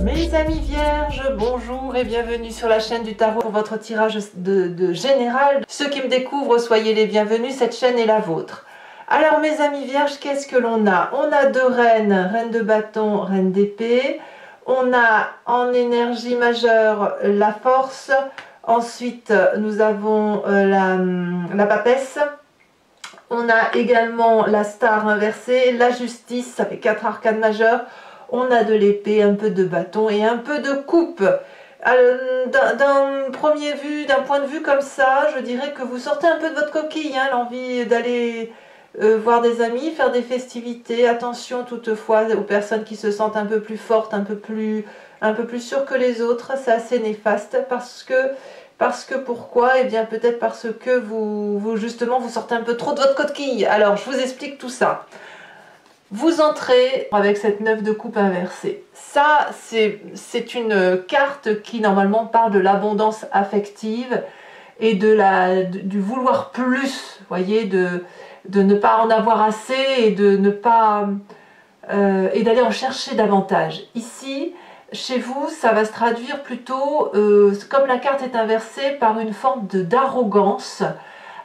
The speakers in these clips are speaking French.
Mes amis vierges, bonjour et bienvenue sur la chaîne du tarot pour votre tirage de général. Ceux qui me découvrent, soyez les bienvenus, cette chaîne est la vôtre. Alors mes amis vierges, qu'est-ce que l'on a? On a deux reines, reine de bâton, reine d'épée. On a en énergie majeure la force. Ensuite, nous avons la papesse. On a également la star inversée, la justice, ça fait 4 arcanes majeures. On a de l'épée, un peu de bâton et un peu de coupe. D'un point de vue comme ça, je dirais que vous sortez un peu de votre coquille, hein, l'envie d'aller voir des amis, faire des festivités. Attention toutefois aux personnes qui se sentent un peu plus fortes, un peu plus sûres que les autres. C'est assez néfaste parce que pourquoi? Eh bien peut-être parce que justement vous sortez un peu trop de votre coquille. Alors je vous explique tout ça. Vous entrez avec cette 9 de coupe inversée. Ça, c'est une carte qui normalement parle de l'abondance affective et du vouloir plus, voyez, de ne pas en avoir assez et de ne pas et d'aller en chercher davantage. Ici, chez vous, ça va se traduire plutôt, comme la carte est inversée, par une forme d'arrogance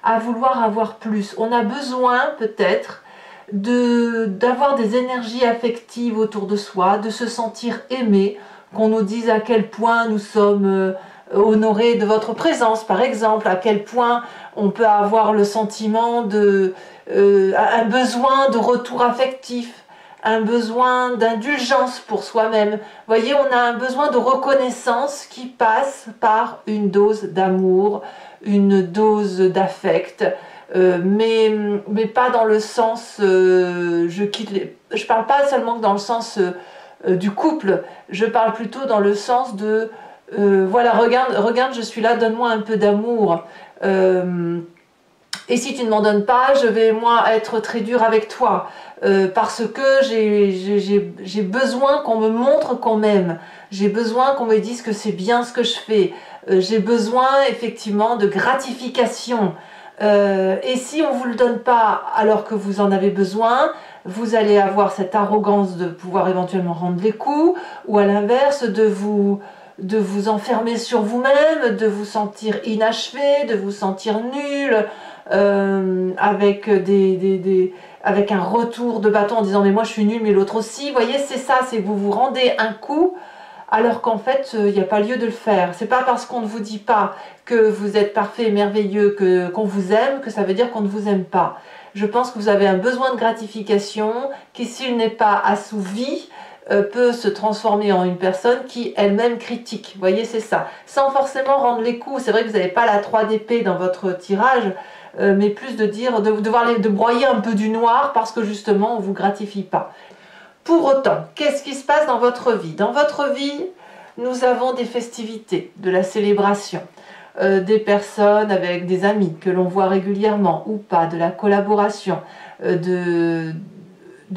à vouloir avoir plus. On a besoin peut-être d'avoir des énergies affectives autour de soi, de se sentir aimé, qu'on nous dise à quel point nous sommes honorés de votre présence, par exemple, à quel point on peut avoir le sentiment un besoin de retour affectif, un besoin d'indulgence pour soi-même. Vous voyez, on a un besoin de reconnaissance qui passe par une dose d'amour, une dose d'affect, mais pas dans le sens je parle pas seulement dans le sens du couple, je parle plutôt dans le sens de voilà, regarde, je suis là, donne-moi un peu d'amour, et si tu ne m'en donnes pas, je vais moi être très dur avec toi, parce que j'ai besoin qu'on me montre qu'on m'aime, j'ai besoin qu'on me dise que c'est bien ce que je fais, j'ai besoin effectivement de gratification. Et si on ne vous le donne pas alors que vous en avez besoin, vous allez avoir cette arrogance de pouvoir éventuellement rendre les coups, ou à l'inverse de vous enfermer sur vous-même, de vous sentir inachevé, de vous sentir nul, avec avec un retour de bâton en disant mais moi je suis nul mais l'autre aussi. Vous voyez, c'est ça, c'est que vous vous rendez un coup alors qu'en fait, il n'y a pas lieu de le faire. C'est pas parce qu'on ne vous dit pas que vous êtes parfait et merveilleux, qu'on vous aime, que ça veut dire qu'on ne vous aime pas. Je pense que vous avez un besoin de gratification qui, s'il n'est pas assouvi, peut se transformer en une personne qui elle-même critique. Vous voyez, c'est ça. Sans forcément rendre les coups. C'est vrai que vous n'avez pas la 3 d'épée dans votre tirage, mais plus de broyer un peu du noir parce que justement, on ne vous gratifie pas. Pour autant, qu'est-ce qui se passe dans votre vie? Dans votre vie, nous avons des festivités, de la célébration, des personnes avec des amis que l'on voit régulièrement ou pas, de la collaboration, de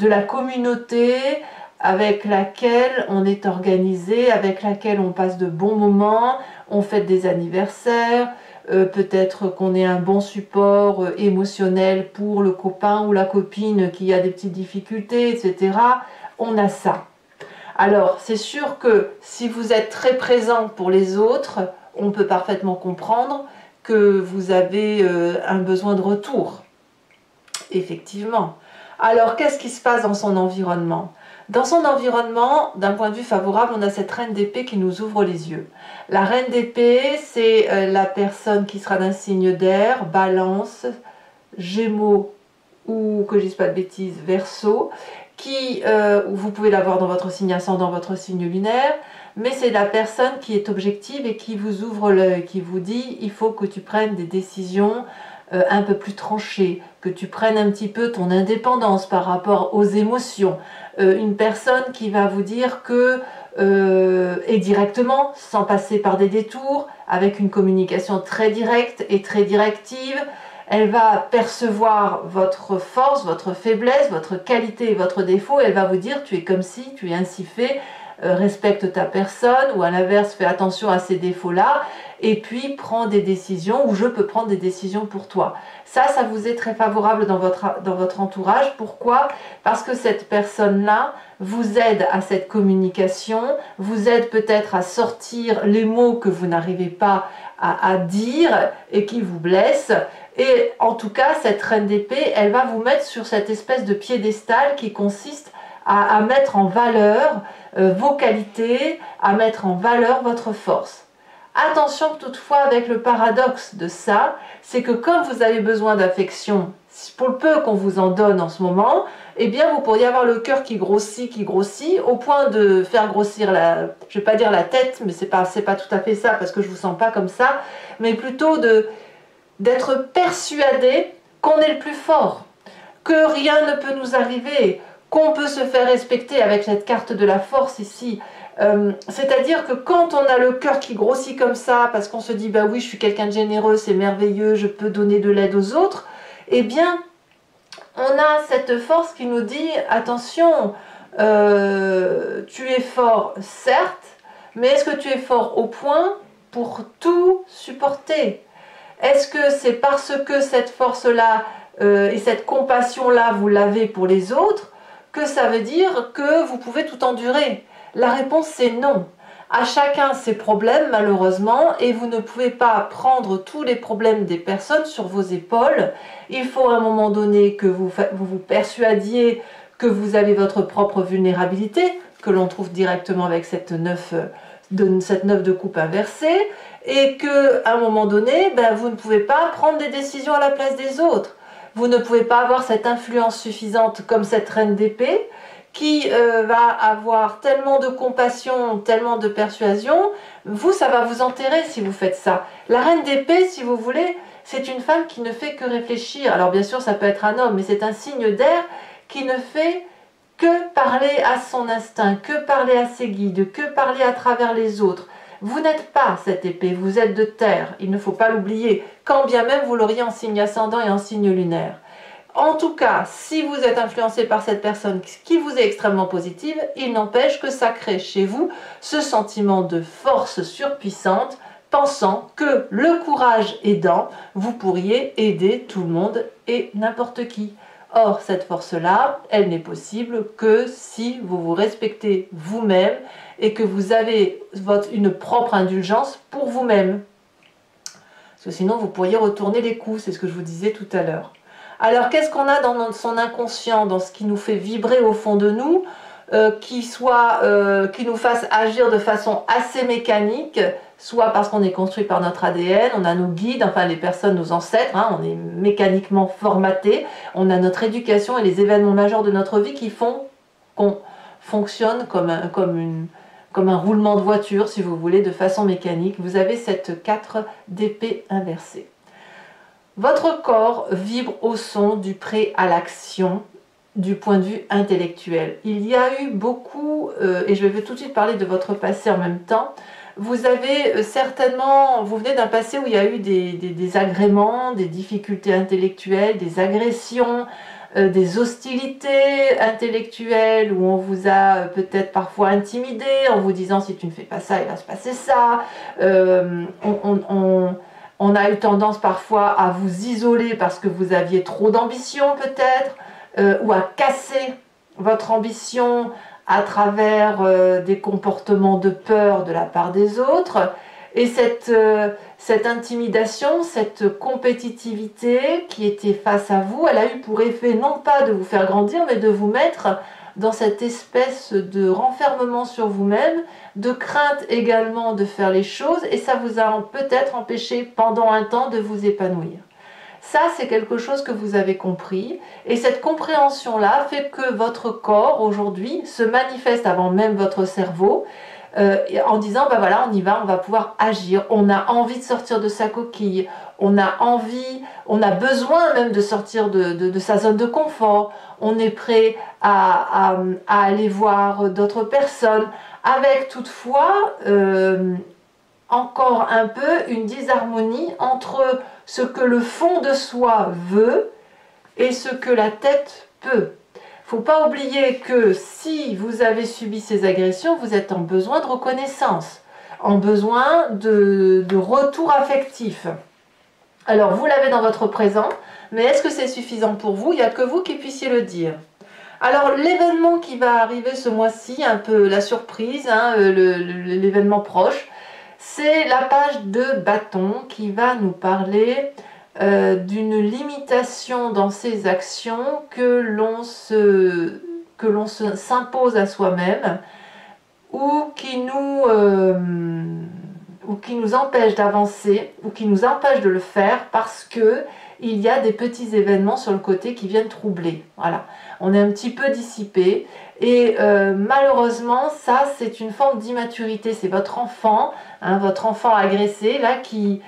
la communauté avec laquelle on est organisé, avec laquelle on passe de bons moments, on fête des anniversaires, peut-être qu'on est un bon support émotionnel pour le copain ou la copine qui a des petites difficultés, etc. On a ça. Alors, c'est sûr que si vous êtes très présent pour les autres, on peut parfaitement comprendre que vous avez un besoin de retour. Effectivement. Alors, qu'est-ce qui se passe dans son environnement? Dans son environnement, d'un point de vue favorable, on a cette reine d'épée qui nous ouvre les yeux. La reine d'épée, c'est la personne qui sera d'un signe d'air, Balance, Gémeaux ou, que je ne dise pas de bêtises, Verseau, vous pouvez l'avoir dans votre signe ascendant, votre signe lunaire, mais c'est la personne qui est objective et qui vous ouvre l'œil, qui vous dit il faut que tu prennes des décisions un peu plus tranchées, que tu prennes un petit peu ton indépendance par rapport aux émotions. Une personne qui va vous dire que, et directement, sans passer par des détours, avec une communication très directe et très directive, elle va percevoir votre force, votre faiblesse, votre qualité et votre défaut, elle va vous dire tu es comme ci, tu es ainsi fait, respecte ta personne, ou à l'inverse, fais attention à ces défauts-là, et puis prends des décisions, ou je peux prendre des décisions pour toi. Ça vous est très favorable dans votre entourage. Pourquoi? Parce que cette personne-là vous aide à cette communication, vous aide peut-être à sortir les mots que vous n'arrivez pas à dire et qui vous blessent. Et en tout cas, cette reine d'épée, elle va vous mettre sur cette espèce de piédestal qui consiste à mettre en valeur vos qualités, à mettre en valeur votre force. Attention toutefois avec le paradoxe de ça, c'est que comme vous avez besoin d'affection, pour le peu qu'on vous en donne en ce moment, eh bien vous pourriez avoir le cœur qui grossit, au point de faire grossir je vais pas dire la tête, mais c'est pas tout à fait ça parce que je vous sens pas comme ça, mais plutôt d'être persuadé qu'on est le plus fort, que rien ne peut nous arriver, qu'on peut se faire respecter avec cette carte de la force ici. C'est-à-dire que quand on a le cœur qui grossit comme ça, parce qu'on se dit bah oui je suis quelqu'un de généreux, c'est merveilleux, je peux donner de l'aide aux autres, eh bien on a cette force qui nous dit attention, tu es fort certes, mais est-ce que tu es fort au point pour tout supporter? Est-ce que c'est parce que cette force-là et cette compassion-là vous l'avez pour les autres que ça veut dire que vous pouvez tout endurer? La réponse c'est non. À chacun ses problèmes malheureusement, et vous ne pouvez pas prendre tous les problèmes des personnes sur vos épaules. Il faut à un moment donné que vous vous persuadiez que vous avez votre propre vulnérabilité, que l'on trouve directement avec cette neuf de coupe inversée, et que à un moment donné, ben, vous ne pouvez pas prendre des décisions à la place des autres. Vous ne pouvez pas avoir cette influence suffisante comme cette reine d'épée, qui va avoir tellement de compassion, tellement de persuasion, ça va vous enterrer si vous faites ça. La reine d'épée, si vous voulez, c'est une femme qui ne fait que réfléchir. Alors bien sûr, ça peut être un homme, mais c'est un signe d'air qui ne fait que parler à son instinct, que parler à ses guides, que parler à travers les autres. Vous n'êtes pas cette épée, vous êtes de terre, il ne faut pas l'oublier, quand bien même vous l'auriez en signe ascendant et en signe lunaire. En tout cas, si vous êtes influencé par cette personne qui vous est extrêmement positive, il n'empêche que ça crée chez vous ce sentiment de force surpuissante, pensant que le courage aidant, vous pourriez aider tout le monde et n'importe qui. Or, cette force-là, elle n'est possible que si vous vous respectez vous-même et que vous avez une propre indulgence pour vous-même. Parce que sinon, vous pourriez retourner les coups, c'est ce que je vous disais tout à l'heure. Alors, qu'est-ce qu'on a dans son inconscient, dans ce qui nous fait vibrer au fond de nous, qui nous fasse agir de façon assez mécanique, soit parce qu'on est construit par notre ADN, on a nos guides, enfin les personnes, nos ancêtres, hein, on est mécaniquement formaté, on a notre éducation et les événements majeurs de notre vie qui font qu'on fonctionne comme un roulement de voiture, si vous voulez, de façon mécanique. Vous avez cette 4 d'épée inversée. Votre corps vibre au son du prêt à l'action du point de vue intellectuel. Il y a eu beaucoup, et je vais tout de suite parler de votre passé en même temps, vous avez certainement, vous venez d'un passé où il y a eu des désagréments, des difficultés intellectuelles, des agressions, des hostilités intellectuelles où on vous a peut-être parfois intimidé en vous disant si tu ne fais pas ça, il va se passer ça. On a eu tendance parfois à vous isoler parce que vous aviez trop d'ambition peut-être, ou à casser votre ambition à travers des comportements de peur de la part des autres. Et cette intimidation, cette compétitivité qui était face à vous, elle a eu pour effet non pas de vous faire grandir, mais de vous mettre dans cette espèce de renfermement sur vous-même, de crainte également de faire les choses, et ça vous a peut-être empêché pendant un temps de vous épanouir. Ça, c'est quelque chose que vous avez compris, et cette compréhension-là fait que votre corps, aujourd'hui, se manifeste avant même votre cerveau, en disant, ben voilà, on y va, on va pouvoir agir, on a envie de sortir de sa coquille, on a envie, on a besoin même de sortir de sa zone de confort, on est prêt à aller voir d'autres personnes, avec toutefois encore un peu une disharmonie entre ce que le fond de soi veut et ce que la tête peut. faut pas oublier que si vous avez subi ces agressions, vous êtes en besoin de reconnaissance, en besoin de retour affectif. Alors, vous l'avez dans votre présent, mais est-ce que c'est suffisant pour vous? Il n'y a que vous qui puissiez le dire. Alors, l'événement qui va arriver ce mois-ci, un peu la surprise, hein, l'événement proche, c'est la page de bâton qui va nous parler d'une limitation dans ses actions que l'on s'impose à soi-même ou qui nous empêche d'avancer ou qui nous empêche de le faire parce que il y a des petits événements sur le côté qui viennent troubler. Voilà, on est un petit peu dissipé et malheureusement ça c'est une forme d'immaturité, c'est votre enfant agressé là qui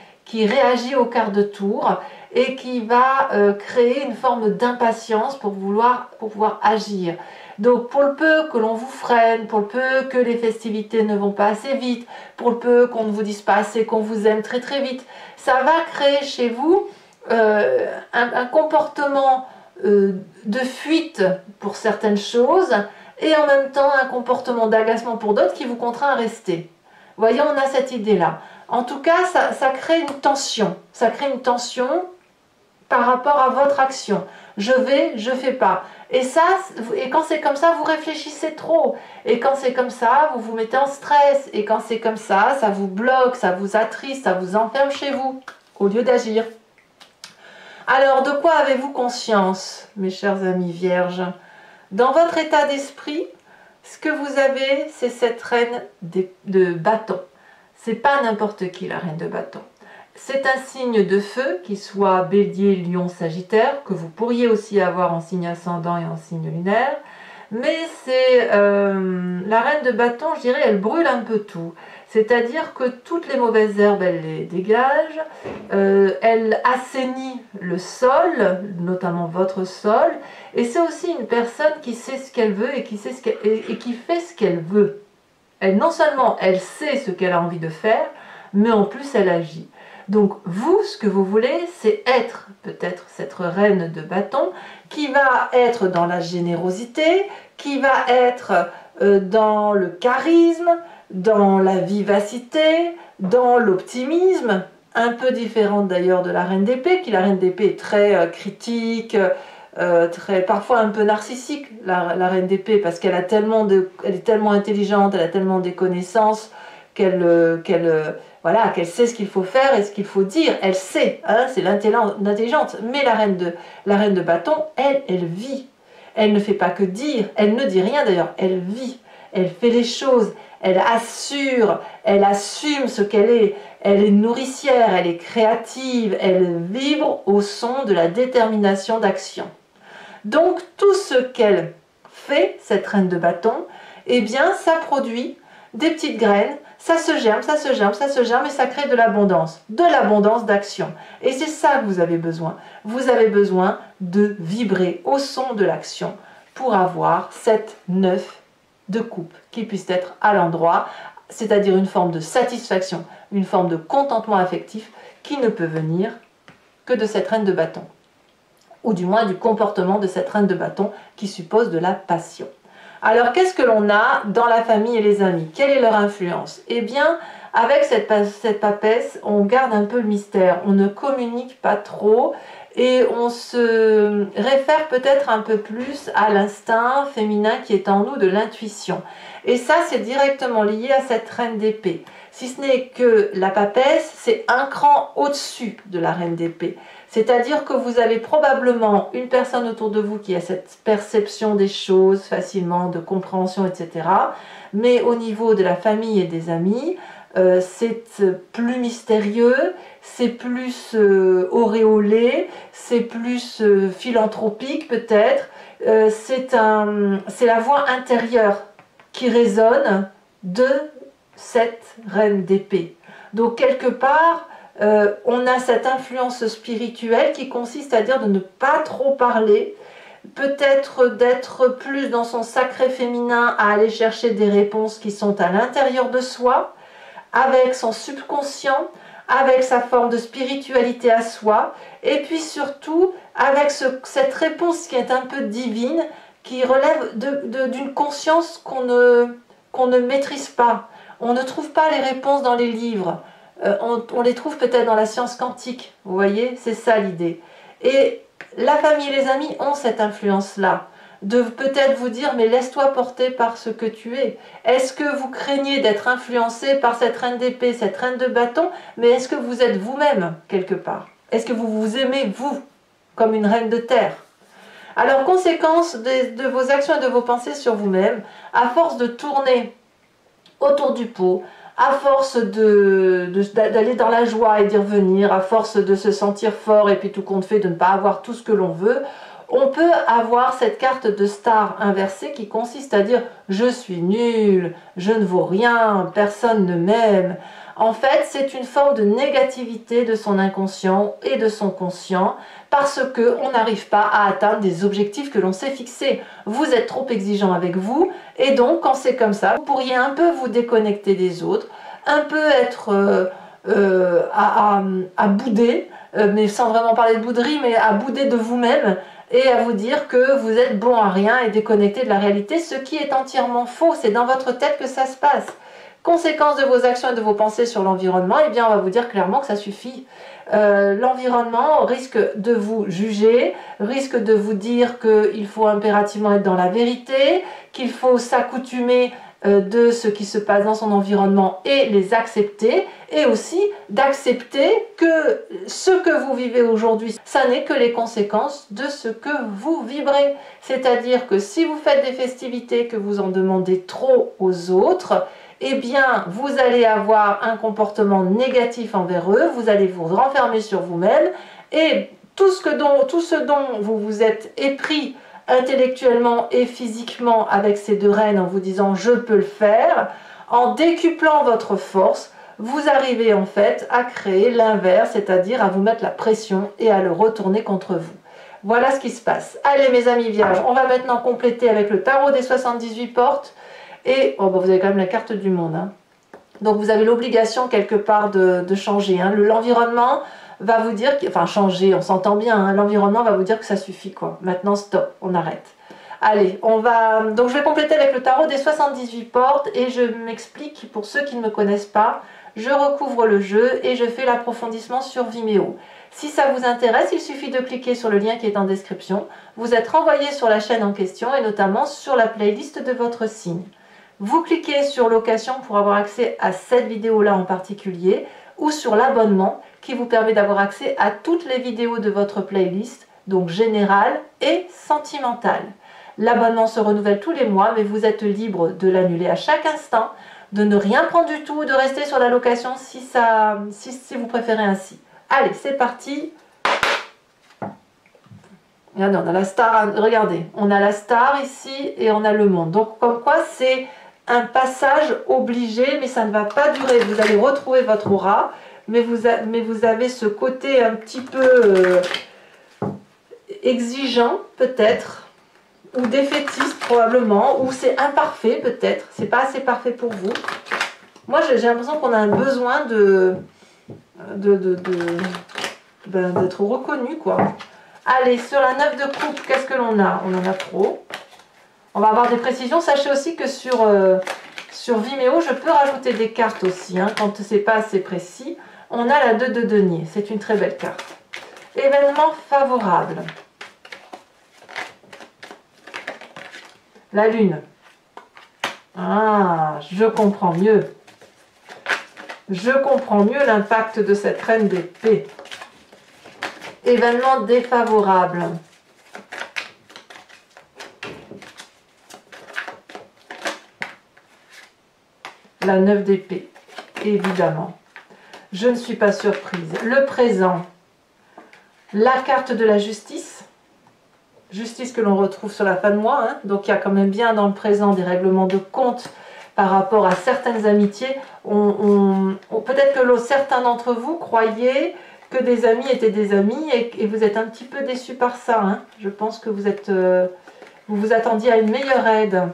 réagit au quart de tour et qui va créer une forme d'impatience pour pouvoir agir. Donc pour le peu que l'on vous freine, pour le peu que les festivités ne vont pas assez vite, pour le peu qu'on ne vous dise pas assez qu'on vous aime très très vite, ça va créer chez vous un comportement de fuite pour certaines choses et en même temps un comportement d'agacement pour d'autres qui vous contraint à rester. Vous voyez, on a cette idée-là. En tout cas, ça crée une tension. Ça crée une tension par rapport à votre action. Je vais, je fais pas. Et quand c'est comme ça, vous réfléchissez trop. Et quand c'est comme ça, vous vous mettez en stress. Et quand c'est comme ça vous bloque, ça vous attriste, ça vous enferme chez vous, au lieu d'agir. Alors, de quoi avez-vous conscience, mes chers amis vierges? Dans votre état d'esprit, ce que vous avez, c'est cette reine de bâton. C'est pas n'importe qui, la reine de bâton. C'est un signe de feu, qui soit bélier, lion, sagittaire, que vous pourriez aussi avoir en signe ascendant et en signe lunaire. Mais c'est la reine de bâton, je dirais, elle brûle un peu tout. C'est-à-dire que toutes les mauvaises herbes, elle les dégage. Elle assainit le sol, notamment votre sol. Et c'est aussi une personne qui sait ce qu'elle veut et qui fait ce qu'elle veut. Non seulement elle sait ce qu'elle a envie de faire, mais en plus elle agit. Donc vous, ce que vous voulez, c'est être peut-être cette reine de bâton qui va être dans la générosité, qui va être dans le charisme, dans la vivacité, dans l'optimisme, un peu différente d'ailleurs de la reine d'épée, qui la reine d'épée est très critique, parfois un peu narcissique, la reine d'épée, parce qu'elle elle est tellement intelligente, elle a tellement des connaissances qu'elle sait ce qu'il faut faire et ce qu'il faut dire. Elle sait, hein, c'est l'intelligente. Mais la reine de bâton, elle vit. Elle ne fait pas que dire, elle ne dit rien d'ailleurs, elle vit. Elle fait les choses, elle assure, elle assume ce qu'elle est. Elle est nourricière, elle est créative, elle vibre au son de la détermination d'action. Donc tout ce qu'elle fait, cette reine de bâton, eh bien ça produit des petites graines, ça se germe, ça se germe, ça se germe et ça crée de l'abondance d'action. Et c'est ça que vous avez besoin. Vous avez besoin de vibrer au son de l'action pour avoir cette 9 de coupe qui puisse être à l'endroit, c'est-à-dire une forme de satisfaction, une forme de contentement affectif qui ne peut venir que de cette reine de bâton. Ou du moins du comportement de cette reine de bâton qui suppose de la passion. Alors, qu'est-ce que l'on a dans la famille et les amis? Quelle est leur influence? Eh bien, avec cette papesse, on garde un peu le mystère. On ne communique pas trop et on se réfère peut-être un peu plus à l'instinct féminin qui est en nous, de l'intuition. Et ça, c'est directement lié à cette reine d'épée. Si ce n'est que la papesse, c'est un cran au-dessus de la reine d'épée. C'est-à-dire que vous avez probablement une personne autour de vous qui a cette perception des choses facilement, de compréhension, etc. Mais au niveau de la famille et des amis, c'est plus mystérieux, c'est plus auréolé, c'est plus philanthropique peut-être. C'est la voix intérieure qui résonne de cette reine d'épée. Donc quelque part, on a cette influence spirituelle qui consiste à dire de ne pas trop parler, peut-être d'être plus dans son sacré féminin, à aller chercher des réponses qui sont à l'intérieur de soi, avec son subconscient, avec sa forme de spiritualité à soi, et puis surtout avec cette réponse qui est un peu divine, qui relèvent d'une conscience qu'on ne maîtrise pas. On ne trouve pas les réponses dans les livres. On les trouve peut-être dans la science quantique. Vous voyez, c'est ça l'idée. Et la famille et les amis ont cette influence-là. De peut-être vous dire, mais laisse-toi porter par ce que tu es. Est-ce que vous craignez d'être influencé par cette reine d'épée, cette reine de bâton, mais est-ce que vous êtes vous-même quelque part? Est-ce que vous vous aimez, vous, comme une reine de terre? Alors, conséquence de vos actions et de vos pensées sur vous-même, à force de tourner autour du pot, à force d'aller dans la joie et d'y revenir, à force de se sentir fort et puis tout compte fait de ne pas avoir tout ce que l'on veut, on peut avoir cette carte de star inversée qui consiste à dire « je suis nul, je ne vaux rien, personne ne m'aime ». En fait, c'est une forme de négativité de son inconscient et de son conscient parce qu'on n'arrive pas à atteindre des objectifs que l'on s'est fixés. Vous êtes trop exigeant avec vous et donc quand c'est comme ça, vous pourriez un peu vous déconnecter des autres, un peu être à bouder, mais sans vraiment parler de bouderie, mais à bouder de vous-même et à vous dire que vous êtes bon à rien et déconnecté de la réalité, ce qui est entièrement faux. C'est dans votre tête que ça se passe. Conséquence de vos actions et de vos pensées sur l'environnement, eh bien on va vous dire clairement que ça suffit. L'environnement risque de vous juger, risque de vous dire qu'il faut impérativement être dans la vérité, qu'il faut s'accoutumer de ce qui se passe dans son environnement et les accepter, et aussi d'accepter que ce que vous vivez aujourd'hui, ça n'est que les conséquences de ce que vous vibrez. C'est-à-dire que si vous faites des festivités, que vous en demandez trop aux autres, eh bien, vous allez avoir un comportement négatif envers eux, vous allez vous renfermer sur vous-même, et tout ce dont vous vous êtes épris intellectuellement et physiquement avec ces deux reines en vous disant « je peux le faire », en décuplant votre force, vous arrivez en fait à créer l'inverse, c'est-à-dire à vous mettre la pression et à le retourner contre vous. Voilà ce qui se passe. Allez mes amis vierges, on va maintenant compléter avec le tarot des 78 portes. Et oh, bah vous avez quand même la carte du monde. Hein. Donc vous avez l'obligation quelque part de changer. Hein. L'environnement va vous dire, enfin changer, on s'entend bien, hein. L'environnement va vous dire que ça suffit quoi. Maintenant stop, on arrête. Allez, on va. Donc je vais compléter avec le tarot des 78 portes et je m'explique pour ceux qui ne me connaissent pas. Je recouvre le jeu et je fais l'approfondissement sur Vimeo. Si ça vous intéresse, il suffit de cliquer sur le lien qui est en description. Vous êtes renvoyé sur la chaîne en question et notamment sur la playlist de votre signe. Vous cliquez sur location pour avoir accès à cette vidéo-là en particulier ou sur l'abonnement qui vous permet d'avoir accès à toutes les vidéos de votre playlist, donc générale et sentimentale. L'abonnement se renouvelle tous les mois, mais vous êtes libre de l'annuler à chaque instant, de ne rien prendre du tout, de rester sur la location si vous préférez ainsi. Allez, c'est parti. Regardez, on a la star, regardez, on a la star ici et on a le monde. Donc comme quoi c'est un passage obligé, mais ça ne va pas durer. Vous allez retrouver votre aura, mais vous avez ce côté un petit peu exigeant peut-être, ou défaitiste probablement, ou c'est imparfait peut-être, c'est pas assez parfait pour vous. Moi j'ai l'impression qu'on a un besoin d'être reconnu quoi. Allez, sur la 9 de coupe, qu'est-ce que l'on a? On en a trop. On va avoir des précisions. Sachez aussi que sur Vimeo, je peux rajouter des cartes aussi, hein, quand c'est pas assez précis. On a la 2 de denier, c'est une très belle carte. Événement favorable. La lune. Ah, je comprends mieux. Je comprends mieux l'impact de cette reine d'épée. Événement défavorable. La 9 d'épée, évidemment. Je ne suis pas surprise. Le présent. La carte de la justice. Justice que l'on retrouve sur la fin de mois. Hein. Donc il y a quand même bien dans le présent des règlements de compte par rapport à certaines amitiés. Peut-être que certains d'entre vous croyaient que des amis étaient des amis et vous êtes un petit peu déçus par ça. Hein. Je pense que vous vous attendiez à une meilleure aide.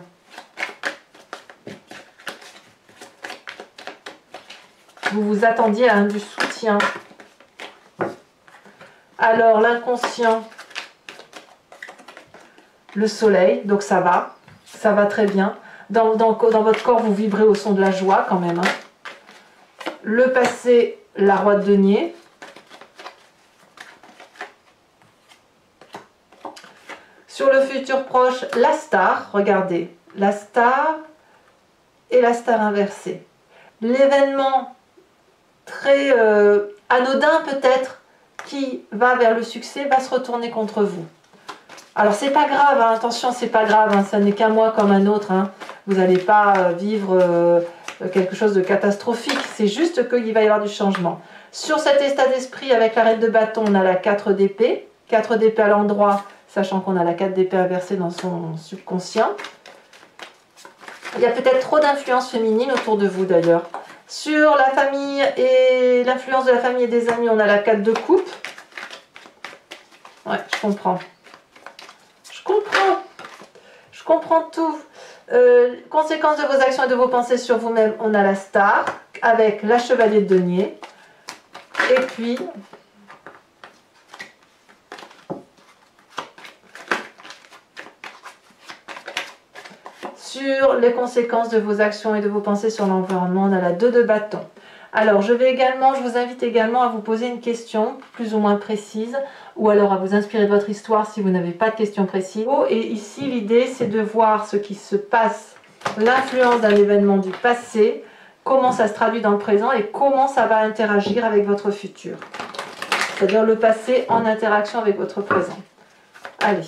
Vous vous attendiez à du soutien. Alors, l'inconscient. le soleil, donc ça va très bien. Dans votre corps, vous vibrez au son de la joie quand même. Hein. Le passé, la roi de denier. Sur le futur proche, la star, regardez, la star et la star inversée. L'événement très anodin peut-être, qui va vers le succès, va se retourner contre vous. Alors c'est pas grave, hein, attention, c'est pas grave, hein, ça n'est qu'un mois comme un autre, hein. Vous n'allez pas vivre quelque chose de catastrophique, c'est juste qu'il va y avoir du changement. Sur cet état d'esprit, avec la reine de bâton, on a la 4 d'épée, 4 d'épée à l'endroit, sachant qu'on a la 4 d'épée inversée dans son subconscient. Il y a peut-être trop d'influence féminine autour de vous d'ailleurs. Sur la famille et l'influence de la famille et des amis, on a la 4 de coupe. Ouais, je comprends. Je comprends tout. Conséquences de vos actions et de vos pensées sur vous-même, on a la star avec la chevalier de denier. Et puis, sur les conséquences de vos actions et de vos pensées sur l'environnement, on a la 2 de bâton. Alors, je vous invite également à vous poser une question plus ou moins précise, ou alors à vous inspirer de votre histoire si vous n'avez pas de questions précises. Et ici, l'idée, c'est de voir ce qui se passe, l'influence d'un événement du passé, comment ça se traduit dans le présent et comment ça va interagir avec votre futur. C'est-à-dire le passé en interaction avec votre présent. Allez.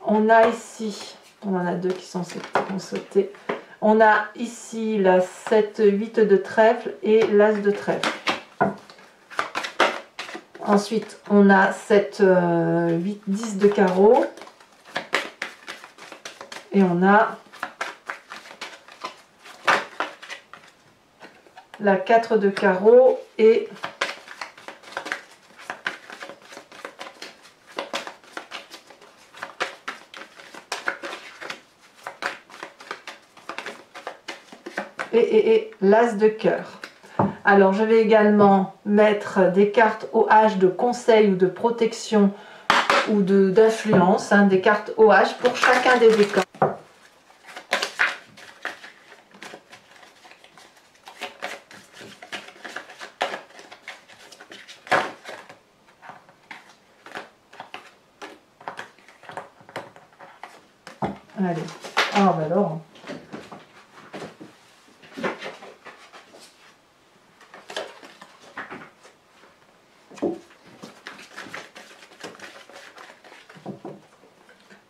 On a ici, on en a deux qui sont sautés. On a ici la 7, 8 de trèfle et l'as de trèfle. Ensuite, on a 7, 8, 10 de carreau. Et on a la 4 de carreau et l'as de cœur. Alors je vais également mettre des cartes OH de conseil ou de protection ou d'influence, hein, des cartes OH pour chacun des décors. Allez, ah bah alors.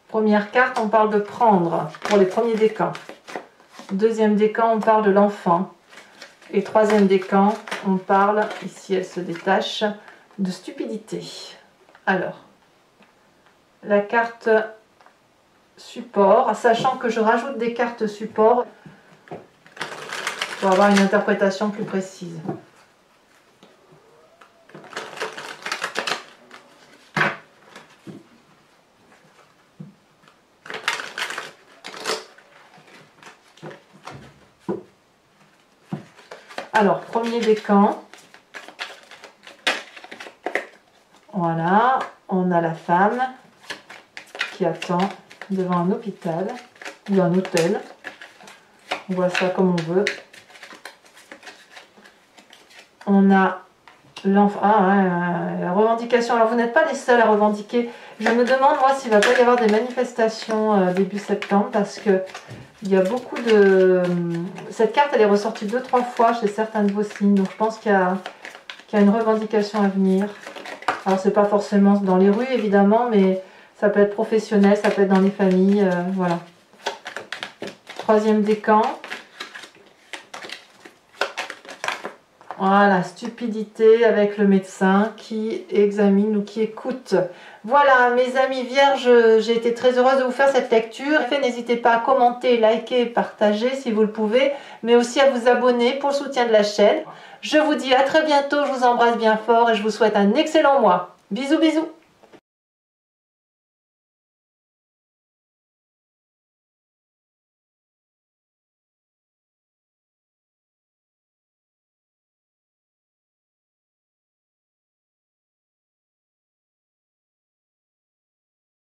Première carte, on parle de prendre pour les premiers décans. Deuxième décan, on parle de l'enfant. Et troisième décan, on parle, ici elle se détache, de stupidité. Alors, la carte support, sachant que je rajoute des cartes support pour avoir une interprétation plus précise. Alors, premier décan, voilà, on a la femme qui attend devant un hôpital ou un hôtel. On voit ça comme on veut. On a l'enfant, la revendication. Alors, vous n'êtes pas les seuls à revendiquer. Je me demande, moi, s'il ne va pas y avoir des manifestations début septembre parce que il y a beaucoup de... Cette carte, elle est ressortie 2-3 fois chez certains de vos signes. Donc, je pense qu'il y a une revendication à venir. Alors, c'est pas forcément dans les rues, évidemment, mais ça peut être professionnel, ça peut être dans les familles. Voilà. Troisième décan. Voilà, stupidité avec le médecin qui examine ou qui écoute. Voilà, mes amis vierges, j'ai été très heureuse de vous faire cette lecture. N'hésitez pas à commenter, liker, partager si vous le pouvez, mais aussi à vous abonner pour le soutien de la chaîne. Je vous dis à très bientôt, je vous embrasse bien fort et je vous souhaite un excellent mois. Bisous, bisous.